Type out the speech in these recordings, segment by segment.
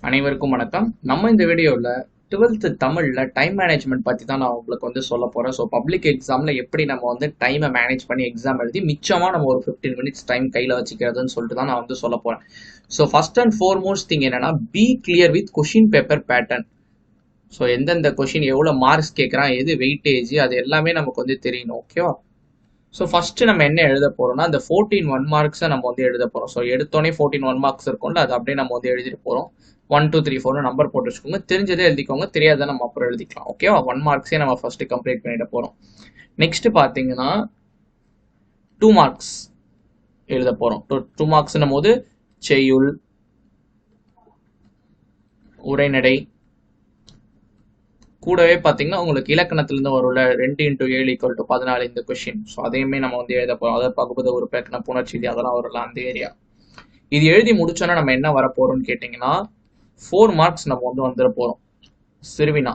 அனைவருக்கும் வணக்கம். நம்ம இந்த வீடியோவில் 12th தமிழில் டைம் மேனேஜ்மெண்ட் பற்றி தான் நான் உங்களுக்கு வந்து சொல்ல போகிறேன். ஸோ பப்ளிக் எக்ஸாமில் எப்படி நம்ம வந்து டைமை மேனேஜ் பண்ணி எக்ஸாம் எழுதி மிச்சமாக நம்ம ஒரு 15 மினிட்ஸ் டைம் கையில் வச்சுக்கிறதுன்னு சொல்லிட்டு தான் நான் வந்து சொல்ல போகிறேன். So first and foremost thing என்னன்னா, be clear with question paper pattern. So எந்தெந்த கொஷின் எவ்வளோ மார்க்ஸ் கேட்குறான், எது வெயிட்டேஜ், அது எல்லாமே நமக்கு வந்து தெரியணும். ஓகேவா? ஸோ ஃபஸ்ட்டு நம்ம என்ன எழுத போகிறோம்னா, அந்த 14 1 மார்க்ஸை நம்ம வந்து எழுத போகிறோம். ஸோ எடுத்தோடனே 14 1 மார்க்ஸ் இருக்கும்ல, அது அப்படியே நம்ம வந்து எழுதிட்டு போகிறோம். 1 2 3 4 நம்பர் போட்டு வச்சுக்கோங்க. தெரிஞ்சதே எழுதிக்கோங்க, தெரியாத நம்ம அப்புறம் எழுதிக்கலாம். ஓகேவா? 1 மார்க்ஸே நம்ம ஃபஸ்ட்டு கம்ப்ளீட் பண்ணிட போகிறோம். நெக்ஸ்ட் பார்த்தீங்கன்னா 2 மார்க்ஸ் எழுத போகிறோம். 2 மார்க்ஸ்னும் போது செய்யுள், உரைநடை, கூடவே பார்த்தீங்கன்னா உங்களுக்கு இலக்கணத்திலிருந்து வரும்ல 2 × 7 = 14 இந்த கொஷின். ஸோ அதையுமே நம்ம வந்து எழுத போகிறோம். அதாவது பகுபத உறுப்பிலக்கண புணர்ச்சி அதெல்லாம் வரும்ல, அந்த ஏரியா. இது எழுதி முடிச்சோன்னா நம்ம என்ன வர போறோம்னு கேட்டிங்கன்னா 4 மார்க்ஸ் நம்ம வந்து வந்துட போகிறோம். சிறுவினா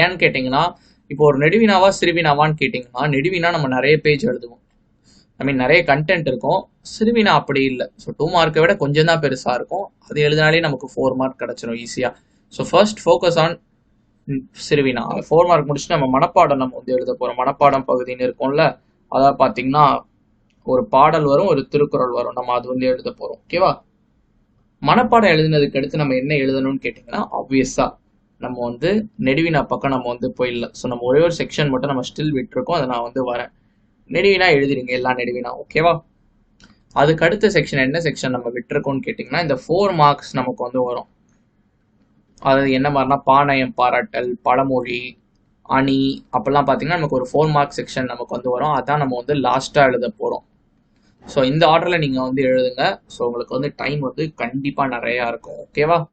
ஏன்னு கேட்டிங்கன்னா, இப்போ ஒரு நெடுவினாவா சிறுவினாவான்னு கேட்டிங்கன்னா, நெடுவினா நம்ம நிறைய பேஜ் எழுதுவோம், நிறைய கண்டென்ட் இருக்கும். சிறுவினா அப்படி இல்லை. ஸோ 2 மார்க்கை விட கொஞ்சம் தான் பெருசாக இருக்கும். அது எழுதினாலே நமக்கு 4 மார்க் கிடச்சிடும் ஈஸியாக. ஸோ ஃபர்ஸ்ட் ஃபோக்கஸ் ஆன் சிறுவினா. 4 மார்க் முடிச்சுட்டு நம்ம மனப்பாடம் நம்ம வந்து எழுத போகிறோம். மனப்பாடம் பகுதின்னு இருக்கும்ல, அதாவது பார்த்தீங்கன்னா ஒரு பாடல் வரும், ஒரு திருக்குறள் வரும், நம்ம அது வந்து எழுத போகிறோம். ஓகேவா? மனப்பாடம் எழுதினதுக்கு அடுத்து நம்ம என்ன எழுதணும்னு கேட்டிங்கன்னா, ஆப்வியஸாக நம்ம வந்து நெடுவினா பக்கம் நம்ம வந்து போயிடல. ஸோ நம்ம ஒரே ஒரு செக்ஷன் மட்டும் நம்ம ஸ்டில் விட்டுருக்கோம், அதை நான் வந்து வரேன். நெடுவினா எழுதிருங்க, எல்லா நெடுவினா. ஓகேவா? அதுக்கு அடுத்த செக்ஷன் என்ன செக்ஷன் நம்ம விட்டுருக்கோம்னு கேட்டிங்கன்னா, இந்த 4 மார்க்ஸ் நமக்கு வந்து வரும். அதாவது என்ன மாதிரினா, பாணயம் பாராட்டல், பழமொழி, அணி, அப்பெல்லாம் பார்த்தீங்கன்னா நமக்கு ஒரு 4 மார்க் செக்ஷன் நமக்கு வந்து வரும். அதான் நம்ம வந்து லாஸ்ட்டாக எழுத போகிறோம். ஸோ இந்த ஆர்டரில் நீங்கள் வந்து எழுதுங்க. ஸோ உங்களுக்கு வந்து டைம் வந்து கண்டிப்பாக நிறையா இருக்கும். ஓகேவா?